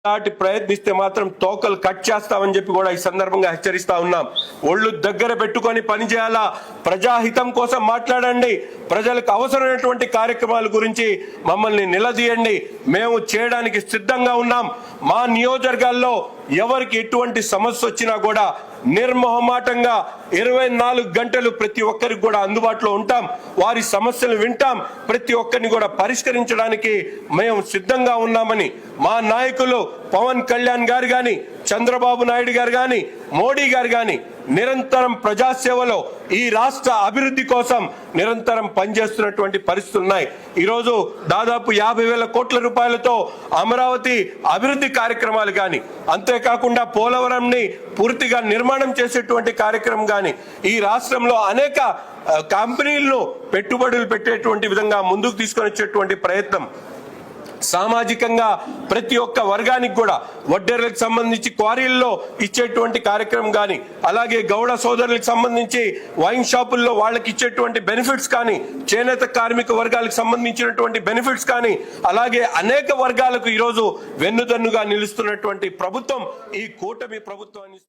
దాటి ప్రయత్నిస్తే మాత్రం తోకలు కట్ చేస్తామని చెప్పి కూడా ఈ సందర్భంగా హెచ్చరిస్తా ఉన్నాం. ఒళ్ళు దగ్గర పెట్టుకొని పనిచేయాలా, ప్రజాహితం కోసం మాట్లాడండి, ప్రజలకు అవసరమైనటువంటి కార్యక్రమాల గురించి మమ్మల్ని నిలదీయండి, మేము చేయడానికి సిద్ధంగా ఉన్నాం. మా నియోజకవర్గాల్లో ఎవరికి ఎటువంటి సమస్య వచ్చినా కూడా నిర్మోహమాటంగా 24 గంటలు ప్రతి ఒక్కరికి కూడా అందుబాటులో ఉంటాం. వారి సమస్యలు వింటాం, ప్రతి ఒక్కరిని కూడా పరిష్కరించడానికి మేము సిద్ధంగా ఉన్నామని మా నాయకులు పవన్ కళ్యాణ్ గారు కానీ, చంద్రబాబు నాయుడు గారు కానీ, మోడీ గారు కానీ నిరంతరం ప్రజాసేవలో ఈ రాష్ట్ర అభివృద్ధి కోసం నిరంతరం పనిచేస్తున్నటువంటి పరిస్థితులు ఉన్నాయి. ఈరోజు దాదాపు 50,000 కోట్ల రూపాయలతో అమరావతి అభివృద్ధి కార్యక్రమాలు కానీ, అంతేకాకుండా పోలవరంని పూర్తిగా నిర్మాణం చేసేటువంటి కార్యక్రమం కానీ, ఈ రాష్ట్రంలో అనేక కంపెనీలను పెట్టుబడులు పెట్టేటువంటి విధంగా ముందుకు తీసుకొని వచ్చేటువంటి ప్రయత్నం, సామాజికంగా ప్రతి ఒక్క వర్గానికి కూడా వడ్డేర్లకు సంబంధించి క్వారీల్లో ఇచ్చేటువంటి కార్యక్రమం కానీ, అలాగే గౌడ సోదరులకు సంబంధించి వైన్ షాపుల్లో వాళ్ళకి ఇచ్చేటువంటి బెనిఫిట్స్ కానీ, చేనేత కార్మిక వర్గాలకు సంబంధించినటువంటి బెనిఫిట్స్ కానీ, అలాగే అనేక వర్గాలకు ఈరోజు వెన్నుదన్నుగా నిలుస్తున్నటువంటి ప్రభుత్వం ఈ కూటమి ప్రభుత్వాన్ని